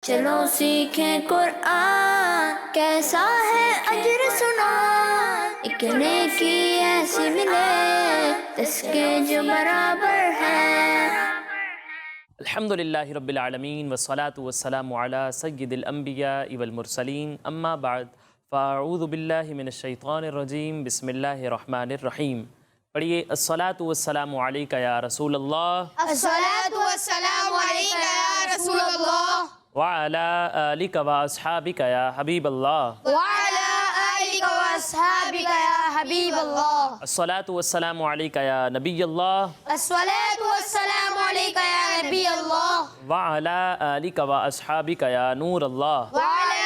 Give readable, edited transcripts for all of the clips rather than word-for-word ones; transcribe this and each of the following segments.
چلو سیکھیں قرآن، کیسا ہے اجر سنا، ایک نیکی ایسی ملے اس کے جو برابر ہے۔ الحمدللہ رب العالمین والصلاة والسلام علی سید الانبیاء والمرسلین، اما بعد فاعوذ باللہ من الشیطان الرجیم، بسم اللہ الرحمن الرحیم۔ پڑھیے الصلاة والسلام علیکہ یا رسول اللہ، الصلاة والسلام علیکہ یا رسول اللہ، وعلی آلک واصحابک یا حبیب اللہ، وعلی آلک واصحابک یا حبیب اللہ، الصلاة والسلام علیکہ یا نبی اللہ، الصلاة والسلام علیکہ یا نبی اللہ، وعلی آلک واصحابک یا نور اللہ۔ وعلی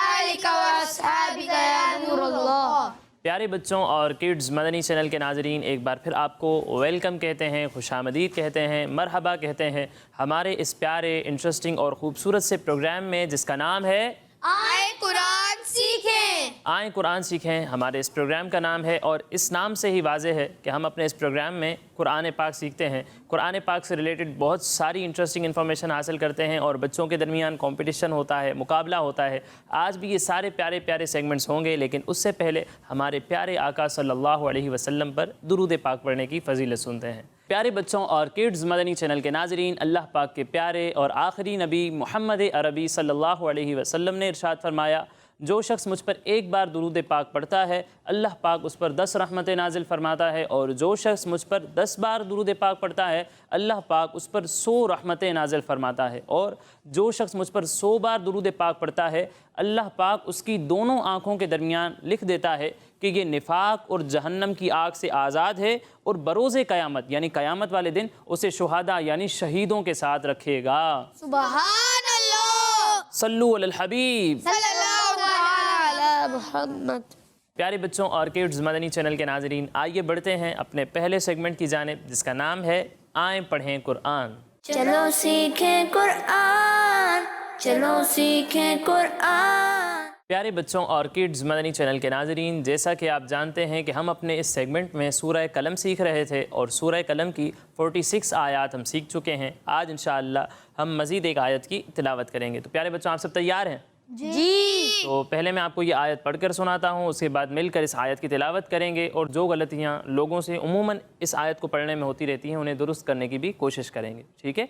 آلک واصحابک یا نور اللہ۔ پیارے بچوں اور کڈز مدنی چینل کے ناظرین، ایک بار پھر آپ کو ویلکم کہتے ہیں، خوش آمدید کہتے ہیں، مرحبا کہتے ہیں ہمارے اس پیارے، انٹرسٹنگ اور خوبصورت سے پروگرام میں جس کا نام ہے آئیں قرآن سیکھیں۔ آئیں قرآن سیکھیں۔ ہمارے اس پروگرام کا نام ہے اور اس نام سے ہی واضح ہے کہ ہم اپنے اس پروگرام میں قرآن پاک سیکھتے ہیں، قرآن پاک سے ریلیٹڈ بہت ساری انٹرسٹنگ انفارمیشن حاصل کرتے ہیں اور بچوں کے درمیان کمپٹیشن ہوتا ہے، مقابلہ ہوتا ہے۔ آج بھی یہ سارے پیارے پیارے سیگمنٹس ہوں گے، لیکن اس سے پہلے ہمارے پیارے آقا صلی اللہ علیہ وسلم پر درود پاک پڑھنے کی فضیلت سنتے ہیں۔ پیارے بچوں اور کڈز مدنی چینل کے ناظرین، اللہ پاک کے پیارے اور آخری نبی محمد عربی صلی اللہ علیہ وسلم نے ارشاد فرمایا، جو شخص مجھ پر ایک بار درود پاک پڑھتا ہے اللہ پاک اس پر 10 رحمتیں نازل فرماتا ہے، اور جو شخص مجھ پر 10 بار درود پاک پڑھتا ہے اللہ پاک اس پر 100 رحمتیں نازل فرماتا ہے، اور جو شخص مجھ پر 100 بار درود پاک پڑھتا ہے اللہ پاک اس کی دونوں آنکھوں کے درمیان لکھ دیتا ہے کہ یہ نفاق اور جہنم کی آگ سے آزاد ہے، اور بروز قیامت یعنی قیامت والے دن اسے شہداء یعنی شہیدوں کے ساتھ رکھے گا۔ سبحان اللہ، صلو علی الحبیب صلی اللہ علی محمد۔ پیارے بچوں اور کڈز مدنی چینل کے ناظرین، آئیے بڑھتے ہیں اپنے پہلے سیگمنٹ کی جانب جس کا نام ہے آئیں پڑھیں قرآن۔ چلو سیکھیں قرآن، چلو سیکھیں قرآن۔ پیارے بچوں اور کڈز مدنی چینل کے ناظرین، جیسا کہ آپ جانتے ہیں کہ ہم اپنے اس سیگمنٹ میں سورہ قلم سیکھ رہے تھے اور سورہ قلم کی 46 آیات ہم سیکھ چکے ہیں۔ آج انشاءاللہ ہم مزید ایک آیت کی تلاوت کریں گے۔ تو پیارے بچوں، آپ سب تیار ہیں؟ جی۔ تو پہلے میں آپ کو یہ آیت پڑھ کر سناتا ہوں، اس کے بعد مل کر اس آیت کی تلاوت کریں گے، اور جو غلطیاں لوگوں سے عموماً اس آیت کو پڑھنے میں ہوتی رہتی ہیں انہیں درست کرنے کی بھی کوشش کریں گے، ٹھیک ہے؟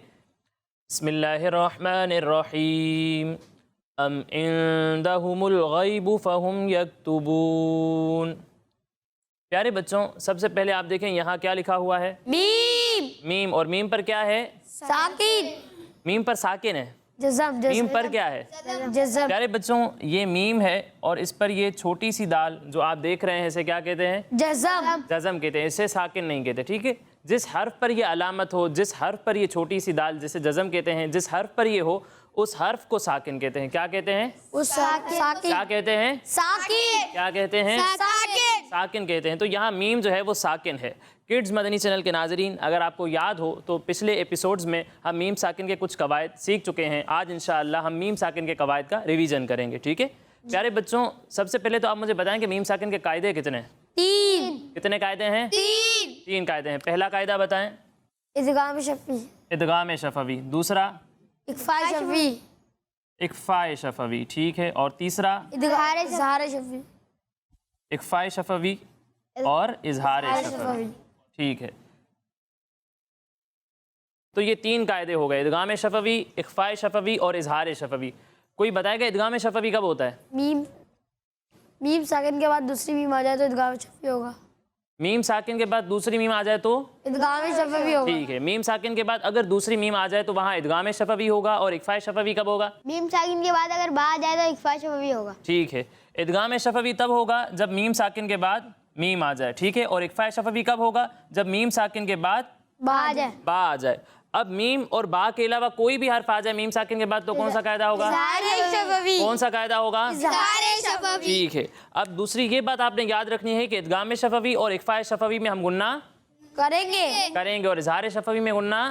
بسم اللہ الرحمن الرحیم۔ ام عندہم الغیب فہم یکتبون۔ پیارے بچوں، سب سے پہلے آپ دیکھیں یہاں کیا لکھا ہوا ہے؟ میم، میم، اور میم پر کیا ہے؟ ساکن، میم پر ساکن ہے۔ جزم، میم پر کیا ہے؟ جزم، پیارے بچوں، یہ میم ہے اور اس پر یہ چھوٹی سی دال جو آپ دیکھ رہے ہیں اسے کیا کہتے ہیں؟ جزم، جزم کہتے ہیں، اسے ساکن نہیں کہتے، ٹھیک ہے؟ جس حرف پر یہ علامت ہو، جس حرف پر یہ چھوٹی سی دال جسے جزم کہتے ہیں، جس حرف پر یہ ہو اس حرف کو ساکن کہتے ہیں۔ کیا کہتے ہیں؟ ساکن، کیا کہتے ہیں؟ ساکن، کیا کہتے ہیں؟ ساکن۔ ساکن کہتے ہیں۔ تو یہاں میم جو ہے وہ ساکن ہے۔ کڈز مدنی چینل کے ناظرین، اگر آپ کو یاد ہو تو پچھلے ایپیسوڈز میں ہم میم ساکن کے کچھ قواعد سیکھ چکے ہیں۔ آج انشاءاللہ ہم میم ساکن کے قواعد کا ریویژن کریں گے، ٹھیک ہے؟ پیارے بچوں، سب سے پہلے تو آپ مجھے بتائیں کہ میم ساکن کے قاعدے کتنے ہیں؟ 3، کتنے قاعدے ہیں؟ 3 قاعدے ہیں۔ پہلا قاعدہ بتائیں۔ ادغام شفوی، ادغام شفوی۔ دوسرا؟ اخفاء شفوی، اخفاء شفوی، ٹھیک ہے۔ اور تیسرا؟ اظہار شفوی، اخفاء شفوی اور اظہار شفوی، ٹھیک ہے۔ تو یہ 3 قاعدے ہو گئے، ادغام شفوی، اخفاء شفوی اور اظہار شفوی۔ کوئی بتائے گا ادغام شفوی کب ہوتا ہے؟ میم ساکن کے بعد دوسری میم آ جائے تو ادغام شفوی ہوگا۔ میم ساکن کے بعد دوسری میم آ جائے تو ادغام شفوی ہوگا۔ ٹھیک ہے۔ میم ساکن کے بعد اگر دوسری میم آ جائے تو وہاں ادغام شفوی ہوگا، اور اخفاء شفوی کب ہوگا؟ میم ساکن کے بعد اگر با آ جائے تو اخفاء شفوی ہوگا۔ ٹھیک ہے۔ ادغام شفوی تب ہوگا جب میم ساکن کے بعد میم آ جائے، ٹھیک ہے؟ اور اخفاء شفوی کب ہوگا؟ جب میم ساکن کے بعد با آ جائے۔ با آ جائے۔ اب میم اور با کے علاوہ کوئی بھی حرف آ جائے میم ساکن کے بعد تو کون سا قاعدہ ہوگا؟ اظہار شفوی، کون سا قاعدہ ہوگا؟ اظہار شفوی۔ ٹھیک ہے۔ اب دوسری یہ بات آپ نے یاد رکھنی ہے کہ ادغام شفوی اور اخفاء شفوی میں ہم گننا کریں گے اور اظہار شفوی میں گننا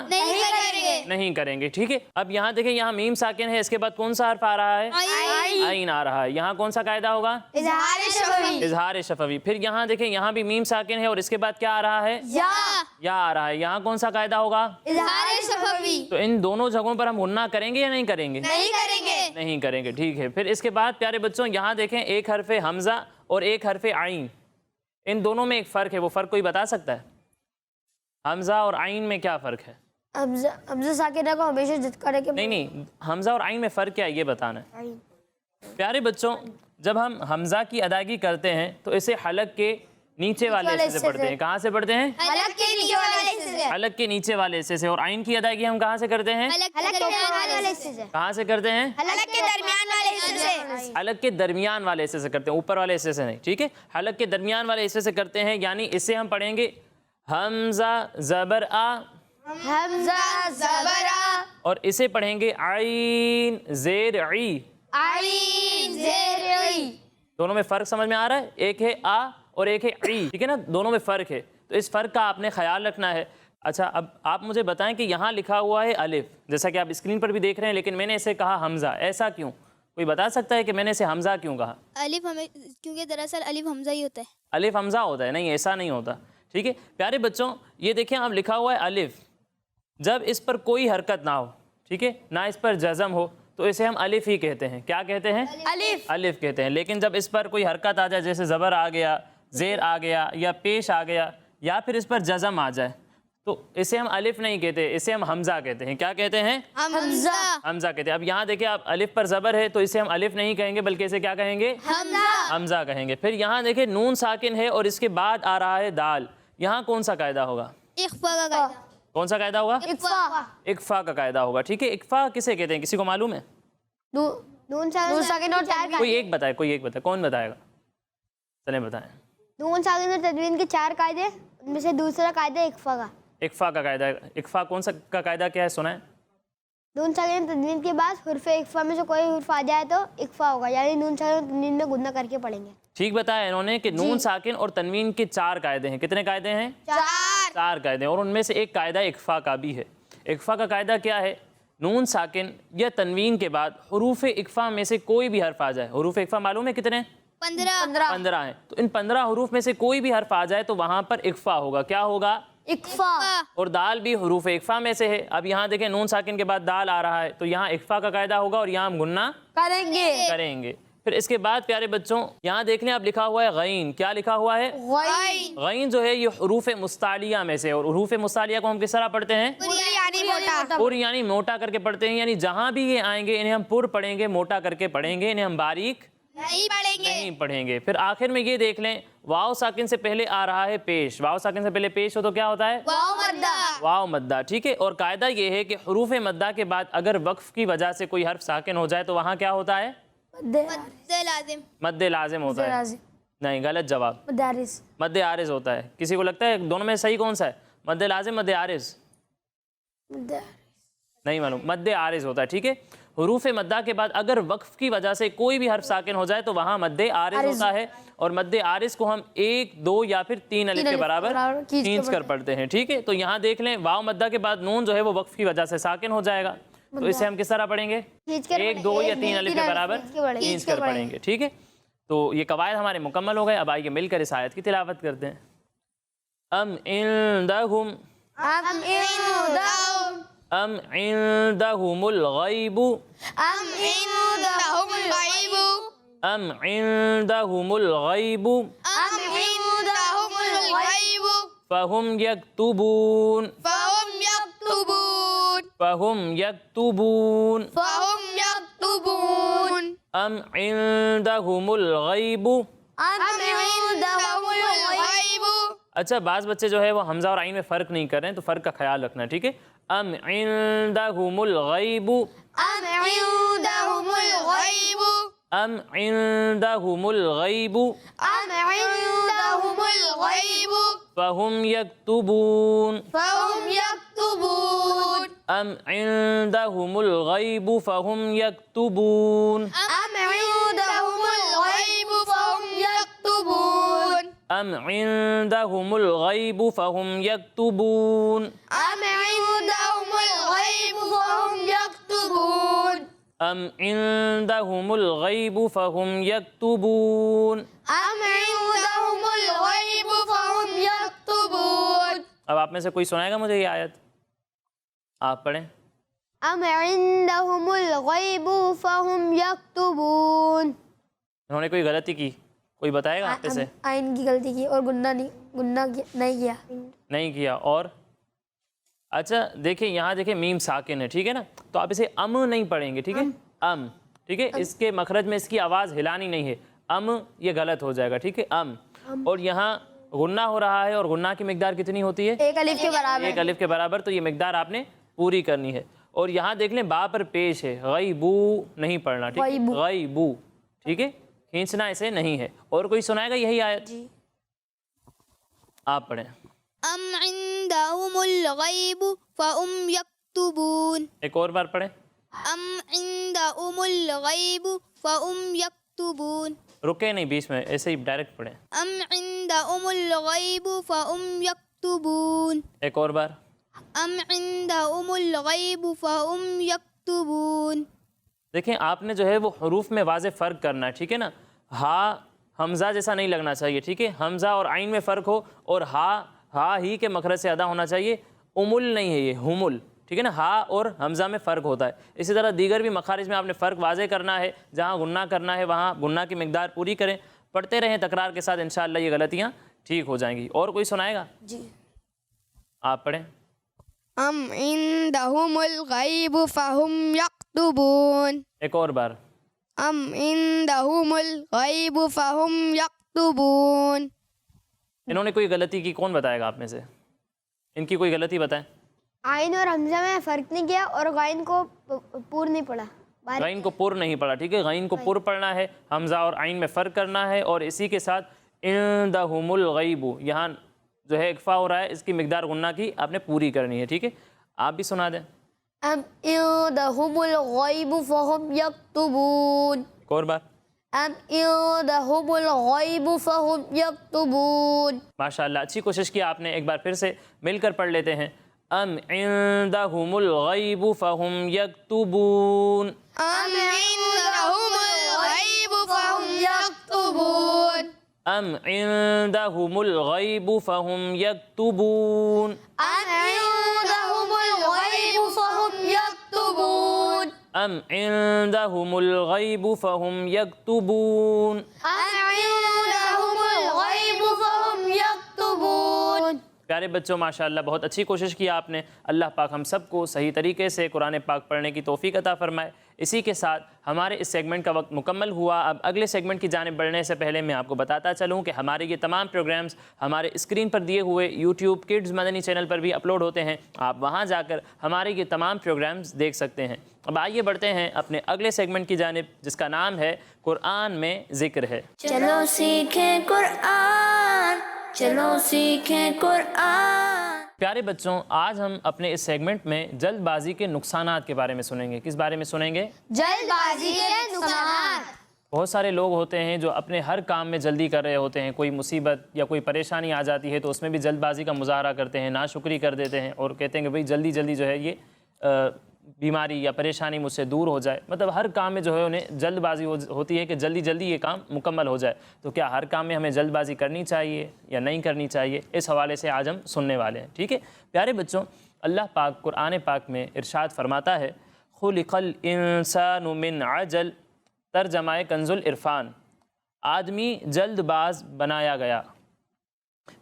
نہیں کریں گے، ٹھیک ہے؟ اب یہاں دیکھیں، یہاں میم ساکن ہے، اس کے بعد کون سا حرف آ رہا ہے؟ عین آ رہا ہے۔ یہاں کون سا قاعدہ ہوگا؟ اظہار شفوی، اظہار شفوی۔ پھر یہاں دیکھیں، یہاں بھی میم ساکن ہے اور اس کے بعد کیا آ رہا ہے؟ یا آ رہا ہے۔ یہاں کون سا قاعدہ ہوگا؟ اظہار شفوی۔ تو ان دونوں جگہوں پر ہم گننا کریں گے یا نہیں کریں گے؟ نہیں کریں گے، ٹھیک ہے۔ پھر اس کے بعد پیارے بچوں یہاں دیکھیں ایک حرف حمزہ اور ایک حرف عین، ان دونوں میں ایک فرق ہے، وہ فرق کوئی بتا سکتا ہے؟ حمزہ اور عین میں کیا فرق ہے؟ حمزہ ساکنہ کو ہمیشہ جد کرے کہ نہیں، حمزہ اور عین میں فرق کیا ہے یہ بتانا ہے۔ پیارے بچوں جب ہم حمزہ کی ادائیگی کرتے ہیں تو اسے حلق کے نیچے والے حصے سے پڑھتے ہیں۔ کہاں سے پڑھتے ہیں؟ حلق کے نیچے والے حصے سے، حلق کے نیچے والے حصے سے۔ اور عین کی ادائیگی ہم کہاں سے کرتے ہیں؟ حلق کے درمیان والے حصے سے، کہاں سے کرتے ہیں؟ حلق کے درمیان والے حصے سے، حلق کے درمیان والے حصے سے کرتے ہیں، اوپر والے حصے سے نہیں، ٹھیک ہے؟ حلق کے درمیان والے حصے سے کرتے ہیں، یعنی اسے ہم پڑھیں گے حمزہ زبر آ، حمزہ زبر آ، اور اسے پڑھیں گے عین زیر عی۔ عین زیر عی، دونوں میں فرق سمجھ میں آ رہا ہے؟ ایک ہے آ اور ایک ہے عی، ٹھیک ہے نا؟ دونوں میں فرق ہے، تو اس فرق کا آپ نے خیال رکھنا ہے۔ اچھا اب آپ مجھے بتائیں کہ یہاں لکھا ہوا ہے الف، جیسا کہ آپ اسکرین پر بھی دیکھ رہے ہیں، لیکن میں نے اسے کہا حمزہ، ایسا کیوں؟ کوئی بتا سکتا ہے کہ میں نے اسے حمزہ کیوں کہا؟ الف ہمیں کیونکہ دراصل الف حمزہ ہی ہوتا ہے۔ الف حمزہ ہوتا ہے؟ نہیں، ایسا نہیں ہوتا، ٹھیک ہے پیارے بچوں۔ یہ دیکھیں اب لکھا ہوا ہے الف، جب اس پر کوئی حرکت نہ ہو، ٹھیک ہے، نہ اس پر جزم ہو، تو اسے ہم الف ہی کہتے ہیں۔ کیا کہتے ہیں؟ الف، الف کہتے ہیں۔ لیکن جب اس پر کوئی حرکت آ جائے، جیسے زبر آ گیا، زیر آ گیا، یا پیش آ گیا، یا پھر اس پر جزم آ جائے، تو اسے ہم الف نہیں کہتے، اسے ہم حمزہ کہتے ہیں۔ کیا کہتے ہیں؟ حمزہ، حمزہ کہتے ہیں۔ اب یہاں دیکھیں آپ الف پر زبر ہے تو اسے ہم الف نہیں کہیں گے، بلکہ اسے کیا کہیں گے؟ حمزہ، حمزہ کہیں گے۔ پھر یہاں دیکھیں نون ساکن ہے اور اس کے بعد آ رہا ہے دال، یہاں کون سا قاعدہ ہوگا؟ اخفا کا قاعدہ، کون سا قاعدہ ہوگا؟ اکفا، اکفا کا قاعدہ ہوگا، ٹھیک ہے۔ اکفا کسے کہتے ہیں؟ کسی کو معلوم ہے؟ نون ساکن اور تنوین، کوئی ایک بتائے، کوئی ایک بتائے، کون بتائے گا؟ چلیں بتائیں۔ نون ساکن اور تنوین کے 4 قاعدے، ان میں سے دوسرا قاعدہ اکفا کا۔ اکفا کا قاعدہ، اکفا کون سا کا قاعدہ کیا ہے سنائیں؟ نون ساکن اور تنوین کے بعد حرف اکفا میں سے کوئی حرف آ جائے تو اکفا ہوگا، یعنی نون ساکن اور تنوین میں گنا کر کے پڑھیں گے۔ ٹھیک بتایا انہوں نے کہ نون ساکن اور تنوین کے 4 قاعدے ہیں۔ کتنے قاعدے ہیں؟ 4 قاعدے ہیں، اور ان میں سے ایک قاعدہ اکفا کا بھی ہے۔ اکفا کا قاعدہ کیا ہے؟ نون ساکن یا تنوین کے بعد حروف اکفا میں سے کوئی بھی حرف آ جائے، حروف اکفا معلوم ہے کتنے؟ 15 ہیں، تو ان 15 حروف میں سے کوئی بھی حرف آ جائے تو وہاں پر اکفا ہوگا۔ کیا ہوگا؟ اکفا، اور دال بھی حروف اکفا میں سے ہے۔ اب یہاں دیکھیں نون ساکن کے بعد دال آ رہا ہے تو یہاں اکفا کا قاعدہ ہوگا اور یہاں ہم گننا کریں گے۔ پھر اس کے بعد پیارے بچوں یہاں دیکھ لیں اب لکھا ہوا ہے غین۔ کیا لکھا ہوا ہے؟ غین، غین جو ہے یہ حروف مستعلیہ میں سے، اور حروف مستعلیہ کو ہم کس طرح پڑھتے ہیں؟ یعنی موٹا، پر، یعنی موٹا کر کے پڑھتے ہیں، یعنی جہاں بھی یہ آئیں گے انہیں ہم پر پڑھیں گے، موٹا کر کے پڑھیں گے، انہیں ہم باریک نہیں پڑھیں گے۔ پھر آخر میں یہ دیکھ لیں واو ساکن سے پہلے آ رہا ہے پیش، واو ساکن سے پہلے پیش ہو تو کیا ہوتا ہے؟ واو مدہ، ٹھیک ہے۔ اور قاعدہ یہ ہے کہ حروف مدہ کے بعد اگر وقف کی وجہ سے کوئی حرف ساکن ہو جائے تو وہاں کیا ہوتا ہے؟ مد لازم ہوتا ہے۔ نہیں، غلط جواب، مدارس، مد عارض ہوتا ہے۔ کسی کو لگتا ہے دونوں میں صحیح کون سا ہے؟ مد لازم، مد عارض؟ نہیں معلوم، مد عارض ہوتا ہے، ٹھیک ہے۔ حروف مدہ کے بعد اگر وقف کی وجہ سے کوئی بھی حرف ساکن ہو جائے تو وہاں مد عارض ہوتا ہے، اور مد عارض کو ہم 1، 2 یا پھر 3 الف کے برابر کھینچ کر پڑھتے ہیں، ٹھیک ہے۔ تو یہاں دیکھ لیں واو مدہ کے بعد نون جو ہے وہ وقف کی وجہ سے ساکن ہو جائے گا، تو اسے ہم کس طرح پڑھیں گے؟ 1، 2 یا 3 الف کے برابر کھینچ کر پڑھیں گے، ٹھیک ہے۔ تو یہ قواعد ہمارے مکمل ہو گئے۔ اب آئیے مل کر اس آیت کی تلاوت کرتے ہیں۔ ام عندہم ام عندہم الغیب ام عندہم الغیب، ام عندہم الغیب ام عندہم الغیب، فہم یکتبون فہم یکتبون، فہم یکتبون فہم یکتبون، ام عندہم الغیب۔ ام عندہم الغیب۔ اچھا بعض بچے جو ہے وہ حمزہ اور عین میں فرق نہیں کر رہے ہیں، تو فرق کا خیال رکھنا ہے، ٹھیک ہے۔ ام عندہم الغیب، ام عندہم الغیب، ام عندہم الغیب ام عندہم الغیب، فہم یکتبون فہم یکتبون، ام عندہم الغیب فہم یکتبون ام عندہم الغیب، فہم یکتبون، ام عندہم الغیب فہم یکتبون ام عندہم الغیب، فہم یکتبون، ام عندہم الغیب فہم یکتبون۔ ام عندہم الغیب، فہم یکتبون۔ اب آپ میں سے کوئی سنائے گا مجھے یہ آیت؟ آپ پڑھیں۔ ام عندهم الغیب فهم یکتبون. انہوں نے کوئی غلطی کی؟ کوئی بتائے گا آپ سے؟ آئین کی غلطی کی اور گناہ نہیں کیا. نہیں کیا. اور اچھا دیکھیں یہاں دیکھیں میم ساکن ہے ٹھیک ہے نا, تو آپ اسے ام نہیں پڑھیں گے ٹھیک ہے, ام ٹھیک ہے, اس کے مخرج میں اس کی آواز ہلانی نہیں ہے, ام یہ غلط ہو جائے گا ٹھیک ہے, ام. اور یہاں غنہ ہو رہا ہے اور غنہ کی مقدار کتنی ہوتی ہے؟ ایک الف کے برابر. ایک الف کے برابر, تو یہ مقدار آپ نے پوری کرنی ہے. اور یہاں دیکھ لیں با پر پیش ہے, غیبو نہیں پڑھنا ٹھیک ہے, غیبو ٹھیک ہے, کھینچنا اسے نہیں ہے. اور کوئی سنائے گا یہی آیت؟ آپ پڑھیں. ام عندهم الغیب فهم یکتبون. ایک اور بار پڑھیں. ام عندهم الغیب فهم یکتبون. رکے نہیں بیچ میں, ایسے ہی ڈائریکٹ پڑھیں. ام عندهم الغیب فهم یکتبون. ایک اور بار. ام عندهم الغیب فهم یکتبون. دیکھیں آپ نے جو ہے وہ حروف میں واضح فرق کرنا ہے ٹھیک ہے نا, ہا حمزہ جیسا نہیں لگنا چاہیے ٹھیک ہے, حمزہ اور عین میں فرق ہو, اور ہا ہی کے مخرج سے ادا ہونا چاہیے, امل نہیں ہے یہ, ہمل ٹھیک ہے نا, ہا اور حمزہ میں فرق ہوتا ہے. اسی طرح دیگر بھی مخارج میں آپ نے فرق واضح کرنا ہے, جہاں غنہ کرنا ہے وہاں غنہ کی مقدار پوری کریں, پڑھتے رہیں تکرار کے ساتھ, انشاءاللہ یہ غلطیاں ٹھیک ہو جائیں گی. اور کوئی سنائے گا؟ جی. آپ پڑھیں. ام عندهم الغیب فهم یکتبون. ایک اور بار. ام عندهم الغیب فهم یکتبون. انہوں نے کوئی غلطی کی, کون بتائے گا آپ میں سے؟ ان کی کوئی غلطی بتائیں. آئین اور حمزہ میں فرق نہیں کیا اور غائن کو پور نہیں پڑھا. غین کو پر نہیں پڑھا ٹھیک ہے, غین کو پر پڑھنا ہے, حمزہ اور عین میں فرق کرنا ہے, اور اسی کے ساتھ عندهم الغیب یہاں جو ہے اکفا ہو رہا ہے, اس کی مقدار غنہ کی آپ نے پوری کرنی ہے ٹھیک ہے. آپ بھی سنا دیں. ام عندهم الغیب فهم یکتبون. ایک اور بار. ام عندهم الغیب فهم یکتبون. ماشاءاللہ اچھی کوشش کی آپ نے, ایک بار پھر سے مل کر پڑھ لیتے ہیں. ام عندهم الغیب فهم یکتبون. ام عندهم الغیب فهم یکتبون. ام عندهم الغیب فهم یکتبون. ام عندهم الغیب فهم یکتبون. ام عندهم الغیب فهم یکتبون. ام عندهم الغیب فهم یکتبون. پیارے بچوں ماشاءاللہ بہت اچھی کوشش کی آپ نے. اللہ پاک ہم سب کو صحیح طریقے سے قرآن پاک پڑھنے کی توفیق عطا فرمائے. اسی کے ساتھ ہمارے اس سیگمنٹ کا وقت مکمل ہوا. اب اگلے سیگمنٹ کی جانب بڑھنے سے پہلے میں آپ کو بتاتا چلوں کہ ہمارے یہ تمام پروگرامز ہمارے اسکرین پر دیے ہوئے یوٹیوب کڈز مدنی چینل پر بھی اپلوڈ ہوتے ہیں. آپ وہاں جا کر ہمارے یہ تمام پروگرامز دیکھ سکتے ہیں. اب آئیے بڑھتے ہیں اپنے اگلے سیگمنٹ کی جانب, جس کا نام ہے قرآن میں ذکر ہے. چلو سیکھیں قرآن, چلو سیکھیں قرآن. پیارے بچوں آج ہم اپنے اس سیگمنٹ میں جلد بازی کے نقصانات کے بارے میں سنیں گے. کس بارے میں سنیں گے؟ جلد بازی کے نقصانات. بہت سارے لوگ ہوتے ہیں جو اپنے ہر کام میں جلدی کر رہے ہوتے ہیں. کوئی مصیبت یا کوئی پریشانی آ جاتی ہے تو اس میں بھی جلد بازی کا مظاہرہ کرتے ہیں, ناشکری کر دیتے ہیں اور کہتے ہیں کہ بھئی جلدی جلدی جو ہے یہ بیماری یا پریشانی مجھ سے دور ہو جائے. مطلب ہر کام میں جو ہے انہیں جلد بازی ہوتی ہے کہ جلدی جلدی یہ کام مکمل ہو جائے. تو کیا ہر کام میں ہمیں جلد بازی کرنی چاہیے یا نہیں کرنی چاہیے, اس حوالے سے آج ہم سننے والے ہیں ٹھیک ہے. پیارے بچوں اللہ پاک قرآن پاک میں ارشاد فرماتا ہے خلق الانسان من عجل, ترجمہ کنز العرفان, آدمی جلد باز بنایا گیا.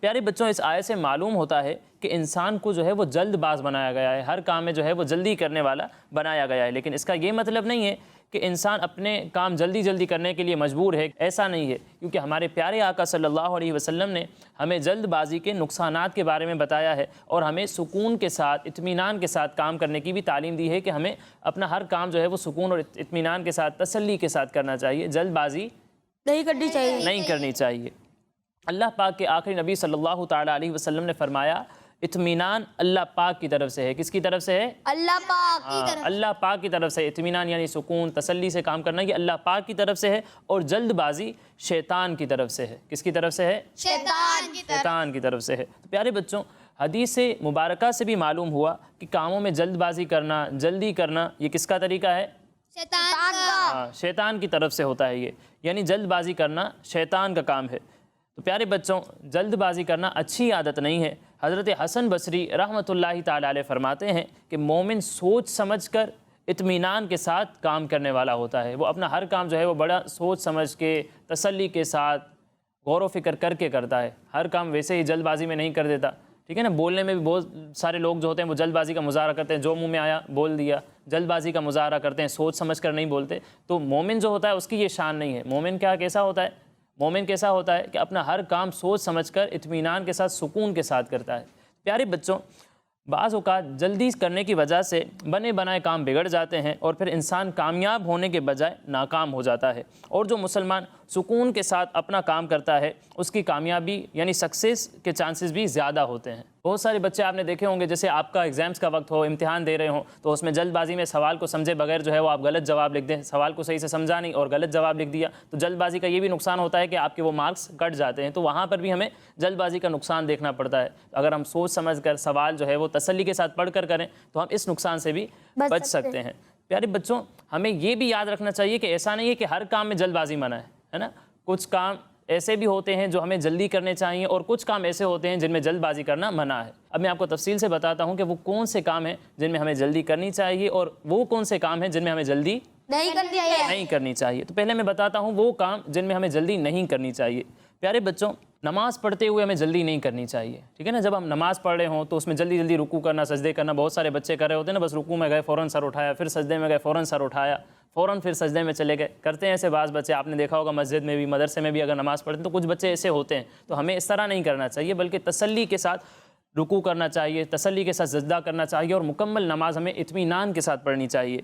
پیارے بچوں اس آیت سے معلوم ہوتا ہے کہ انسان کو جو ہے وہ جلد باز بنایا گیا ہے, ہر کام میں جو ہے وہ جلدی کرنے والا بنایا گیا ہے. لیکن اس کا یہ مطلب نہیں ہے کہ انسان اپنے کام جلدی جلدی کرنے کے لیے مجبور ہے, ایسا نہیں ہے. کیونکہ ہمارے پیارے آقا صلی اللہ علیہ وسلم نے ہمیں جلد بازی کے نقصانات کے بارے میں بتایا ہے, اور ہمیں سکون کے ساتھ اطمینان کے ساتھ کام کرنے کی بھی تعلیم دی ہے کہ ہمیں اپنا ہر کام جو ہے وہ سکون اور اطمینان کے ساتھ تسلی کے ساتھ کرنا چاہیے, جلد بازی نہیں کرنی چاہیے. اللہ پاک کے آخری نبی صلی اللہ تعالیٰ علیہ وسلم نے فرمایا اطمینان اللہ پاک کی طرف سے ہے. کس کی طرف سے ہے؟ اللہ پاک. اللہ پاک کی طرف سے. اطمینان یعنی سکون تسلی سے کام کرنا, یہ اللہ پاک کی طرف سے ہے. اور جلد بازی شیطان کی طرف سے ہے. کس کی طرف سے ہے؟ شیطان کی طرف سے ہے. تو پیارے بچوں حدیث مبارکہ سے بھی معلوم ہوا کہ کاموں میں جلد بازی کرنا, جلدی کرنا, یہ کس کا طریقہ ہے؟ شیطان کی طرف سے ہوتا ہے یہ, یعنی جلد بازی کرنا شیطان کا کام ہے. تو پیارے بچوں جلد بازی کرنا اچھی عادت نہیں ہے, حضرت حسن بصری رحمۃ اللہ تعالیٰ علیہ فرماتے ہیں کہ مومن سوچ سمجھ کر اطمینان کے ساتھ کام کرنے والا ہوتا ہے. وہ اپنا ہر کام جو ہے وہ بڑا سوچ سمجھ کے تسلی کے ساتھ غور و فکر کر کے کرتا ہے. ہر کام ویسے ہی جلد بازی میں نہیں کر دیتا. ٹھیک ہے نا. بولنے میں بھی بہت سارے لوگ جو ہوتے ہیں وہ جلد بازی کا مظاہرہ کرتے ہیں, جو منہ میں آیا بول دیا, جلد بازی کا مظاہرہ کرتے ہیں, سوچ سمجھ کر نہیں بولتے. تو مومن جو ہوتا ہے اس کی یہ شان نہیں ہے. مومن کیسا ہوتا ہے؟ مومن کیسا ہوتا ہے کہ اپنا ہر کام سوچ سمجھ کر اطمینان کے ساتھ سکون کے ساتھ کرتا ہے. پیارے بچوں, بعض اوقات جلدی کرنے کی وجہ سے بنے بنائے کام بگڑ جاتے ہیں اور پھر انسان کامیاب ہونے کے بجائے ناکام ہو جاتا ہے. اور جو مسلمان سکون کے ساتھ اپنا کام کرتا ہے اس کی کامیابی یعنی سکسیس کے چانسز بھی زیادہ ہوتے ہیں. بہت سارے بچے آپ نے دیکھے ہوں گے, جیسے آپ کا ایگزامس کا وقت ہو, امتحان دے رہے ہوں, تو اس میں جلد بازی میں سوال کو سمجھے بغیر جو ہے وہ آپ غلط جواب لکھ دیں. سوال کو صحیح سے سمجھا نہیں اور غلط جواب لکھ دیا, تو جلد بازی کا یہ بھی نقصان ہوتا ہے کہ آپ کے وہ مارکس کٹ جاتے ہیں. تو وہاں پر بھی ہمیں جلد بازی کا نقصان دیکھنا پڑتا ہے. اگر ہم سوچ سمجھ کر سوال جو ہے وہ تسلی کے ساتھ پڑھ کر کریں تو ہم اس نقصان سے بھی بچ سکتے ہیں. پیارے بچوں, ہمیں یہ بھی یاد رکھنا چاہیے کہ ایسا نہیں ہے کہ ہر کام میں جلد بازی منع ہے نا. کچھ کام ایسے بھی ہوتے ہیں جو ہمیں جلدی کرنے چاہیے اور کچھ کام ایسے ہوتے ہیں جن میں جلد بازی کرنا منع ہے. اب میں آپ کو تفصیل سے بتاتا ہوں کہ وہ کون سے کام ہیں جن میں ہمیں جلدی کرنی چاہیے اور وہ کون سے کام ہیں جن میں ہمیں جلدی نہیں کرنی چاہیے. تو پہلے میں بتاتا ہوں وہ کام جن میں ہمیں جلدی نہیں کرنی چاہیے. پیارے بچوں, نماز پڑھتے ہوئے ہمیں جلدی نہیں کرنی چاہیے. ٹھیک ہے نا. جب ہم نماز پڑھ رہے ہوں تو اس میں جلدی جلدی رکوع کرنا, سجدے کرنا, بہت سارے بچے کر رہے ہوتے ہیں نا. بس رکوع میں گئے فوراً سر اٹھایا, پھر سجدے میں گئے فوراً سر اٹھایا, فوراً پھر سجدے میں چلے گئے. کرتے ہیں ایسے بعض بچے, آپ نے دیکھا ہوگا مسجد میں بھی, مدرسے میں بھی اگر نماز پڑھتے ہیں تو کچھ بچے ایسے ہوتے ہیں. تو ہمیں اس طرح نہیں کرنا چاہیے, بلکہ تسلی کے ساتھ رکوع کرنا چاہیے, تسلی کے ساتھ سجدہ کرنا چاہیے اور مکمل نماز ہمیں اطمینان کے ساتھ پڑھنی چاہیے.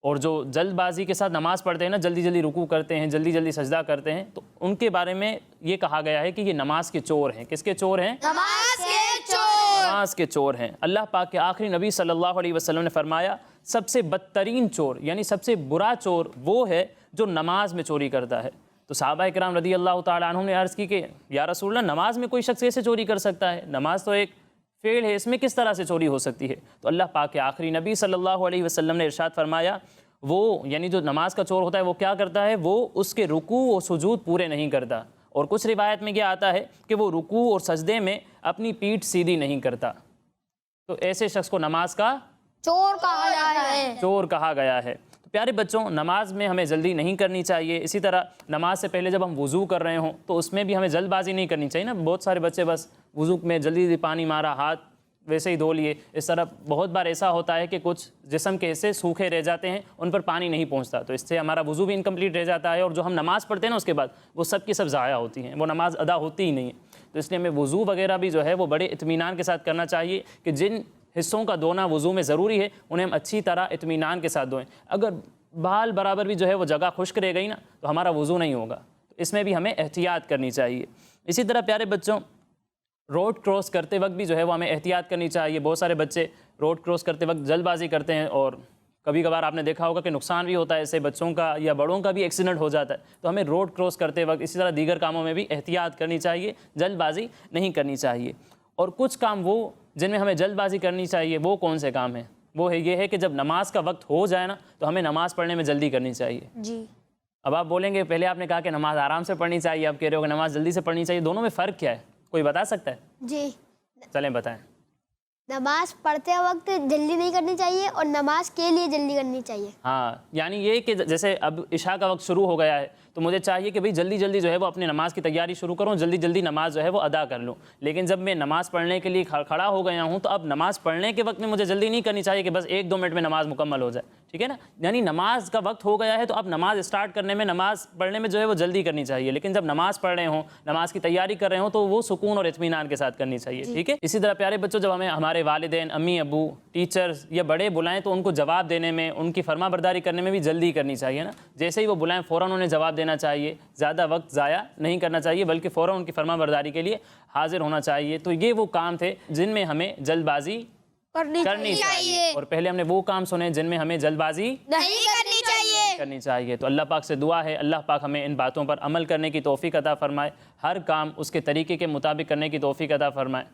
اور جو جلد بازی کے ساتھ نماز پڑھتے ہیں نا, جلدی جلدی رکوع کرتے ہیں, جلدی جلدی سجدہ کرتے ہیں, تو ان کے بارے میں یہ کہا گیا ہے کہ یہ نماز کے چور ہیں. کس کے چور ہیں؟ نماز کے چور ہیں. اللہ پاک کے آخری نبی صلی اللہ علیہ وسلم نے فرمایا سب سے بدترین چور یعنی سب سے برا چور وہ ہے جو نماز میں چوری کرتا ہے. تو صحابہ کرام رضی اللہ تعالیٰ عنہم نے عرض کی کہ یا رسول اللہ, نماز میں کوئی شخص ایسے چوری کر سکتا ہے؟ نماز تو ایک فعل ہے, اس میں کس طرح سے چوری ہو سکتی ہے؟ تو اللہ پاک کے آخری نبی صلی اللہ علیہ وسلم نے ارشاد فرمایا وہ یعنی جو نماز کا چور ہوتا ہے وہ کیا کرتا ہے, وہ اس کے رکوع و سجود پورے نہیں کرتا. اور کچھ روایت میں یہ آتا ہے کہ وہ رکوع اور سجدے میں اپنی پیٹھ سیدھی نہیں کرتا. تو ایسے شخص کو نماز کا چور کہا گیا ہے. تو پیارے بچوں, نماز میں ہمیں جلدی نہیں کرنی چاہیے. اسی طرح نماز سے پہلے جب ہم وضو کر رہے ہوں تو اس میں بھی ہمیں جلد بازی نہیں کرنی چاہیے نا. بہت سارے بچے بس وضو میں جلدی جلدی پانی مارا, ہاتھ ویسے ہی دھو لیے. اس طرح بہت بار ایسا ہوتا ہے کہ کچھ جسم کے حصے سوکھے رہ جاتے ہیں, ان پر پانی نہیں پہنچتا, تو اس سے ہمارا وضو بھی انکمپلیٹ رہ جاتا ہے. اور جو ہم نماز پڑھتے ہیں نا اس کے بعد وہ سب کی سب ضائع ہوتی ہیں, وہ نماز ادا ہوتی ہی نہیں ہے. تو اس لیے ہمیں وضو وغیرہ بھی جو ہے وہ بڑے اطمینان کے ساتھ کرنا چاہیے کہ جن حصوں کا دھونا وضو میں ضروری ہے انہیں ہم اچھی طرح اطمینان کے ساتھ دھوئیں. اگر بال برابر بھی جو ہے وہ جگہ خشک رہ گئی نا تو ہمارا وضو نہیں ہوگا. اس میں بھی ہمیں احتیاط کرنی چاہیے. اسی طرح پیارے بچوں, روڈ کراس کرتے وقت بھی جو ہے وہ ہمیں احتیاط کرنی چاہیے. بہت سارے بچے روڈ کراس کرتے وقت جلد بازی کرتے ہیں اور کبھی کبھار آپ نے دیکھا ہوگا کہ نقصان بھی ہوتا ہے, ایسے بچوں کا یا بڑوں کا بھی ایکسیڈنٹ ہو جاتا ہے. تو ہمیں روڈ کراس کرتے وقت اسی طرح دیگر کاموں میں بھی احتیاط کرنی چاہیے, جلد بازی نہیں کرنی چاہیے. اور کچھ کام وہ جن میں ہمیں جلد بازی کرنی چاہیے وہ کون سے کام ہیں؟ وہ یہ ہے کہ جب نماز کا وقت ہو جائے نا تو ہمیں نماز پڑھنے میں جلدی کرنی چاہیے. جی. اب آپ بولیں گے پہلے آپ نے کہا کہ نماز آرام سے پڑھنی چاہیے, اب کہہ رہے ہو کہ نماز جلدی سے پڑھنی چاہیے. دونوں میں فرق کیا ہے؟ کوئی بتا سکتا ہے؟ جی, چلیں بتائیں. نماز پڑھتے وقت جلدی نہیں کرنی چاہیے اور نماز کے لیے جلدی کرنی چاہیے. ہاں, یعنی یہ کہ جیسے اب عشاء کا وقت شروع ہو گیا ہے تو مجھے چاہیے کہ بھئی جلدی جلدی جو ہے وہ اپنی نماز کی تیاری شروع کروں, جلدی جلدی نماز جو ہے وہ ادا کر لوں. لیکن جب میں نماز پڑھنے کے لیے کھڑا ہو گیا ہوں تو اب نماز پڑھنے کے وقت میں مجھے جلدی نہیں کرنی چاہیے کہ بس 1-2 منٹ میں نماز مکمل ہو جائے. ٹھیک ہے نا. یعنی نماز کا وقت ہو گیا ہے تو اب نماز اسٹارٹ کرنے میں, نماز پڑھنے میں جو ہے وہ جلدی کرنی چاہیے. لیکن جب نماز پڑھ رہے ہوں, نماز کی تیاری کر رہے ہوں تو وہ سکون اور اطمینان کے ساتھ کرنی چاہیے. ٹھیک ہے. اسی طرح پیارے بچوں, جب ہمیں ہمارے والدین, امی ابو, ٹیچرز یا بڑے بلائیں تو ان کو جواب دینے میں, ان کی فرما برداری کرنے میں بھی جلدی کرنی چاہیے نا. جیسے ہی وہ بلائیں فوراً انہیں جواب دینا چاہیے, زیادہ وقت ضائع نہیں کرنا چاہیے بلکہ فوراً ان کی فرما برداری کے لیے حاضر ہونا چاہیے. تو یہ وہ کام تھے جن میں ہمیں جلد بازی کرنی چاہیے. اور پہلے ہم نے وہ کام سنے جن میں ہمیں جلد بازی نہیں کرنی چاہیے. تو اللہ پاک سے دعا ہے اللہ پاک ہمیں ان باتوں پر عمل کرنے کی توفیق عطا فرمائے, ہر کام اس کے طریقے کے مطابق کرنے کی توفیق عطا فرمائے.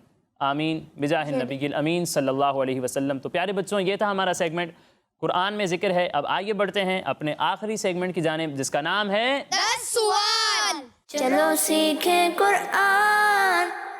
آمین بجاہ النبی الامین صلی اللہ علیہ وسلم. تو پیارے بچوں, یہ تھا ہمارا سیگمنٹ قرآن میں ذکر ہے. اب آئیے بڑھتے ہیں اپنے آخری سیگمنٹ کی جانب جس کا نام ہے 10 سوال. چلو سیکھیں قرآن,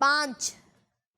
5.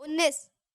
19.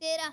13।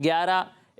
11।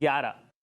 11।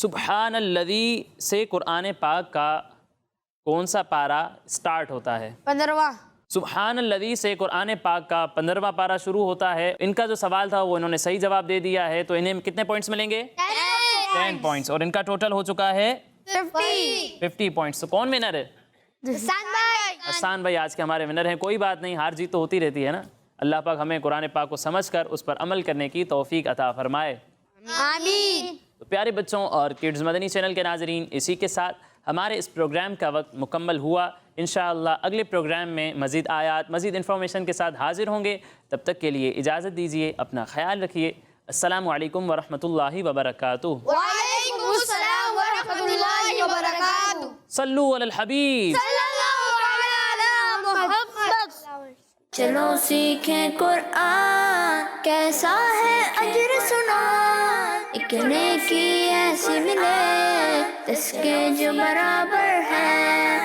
سبحان الذی سے قرآن پاک کا کون سا پارہ سٹارٹ ہوتا ہے؟ 15واں. سبحان الذی سے قرآن پاک کا 15واں پارہ شروع ہوتا ہے. ان کا جو سوال تھا وہ انہوں نے صحیح جواب دے دیا ہے، تو انہیں کتنے پوائنٹس ملیں گے؟ 10 پوائنٹس. اور ان کا ٹوٹل ہو چکا ہے 50 پوائنٹس. تو کون ونر ہے؟ احسان بھائی آج کے ہمارے ونر ہیں. کوئی بات نہیں، ہار جیت تو ہوتی رہتی ہے نا. اللہ پاک ہمیں قرآن پاک کو سمجھ کر اس پر عمل کرنے کی توفیق عطا فرمائے. آمین. تو پیارے بچوں اور کڈز مدنی چینل کے ناظرین، اسی کے ساتھ ہمارے اس پروگرام کا وقت مکمل ہوا. انشاءاللہ اگلے پروگرام میں مزید آیات، مزید انفارمیشن کے ساتھ حاضر ہوں گے. تب تک کے لیے اجازت دیجیے، اپنا خیال رکھیے. السلام علیکم ورحمۃ اللہ وبرکاتہ. وعلیکم السلام ورحمۃ اللہ وبرکاتہ. صلو علی الحبیب. چلو سیکھیں قرآن کیسا ہے اجر سنا، ایک نیکی ایسی ملے جس کے جو برابر ہے.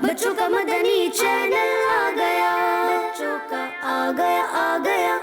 بچوں کا مدنی چینل آ گیا، بچوں کا آ گیا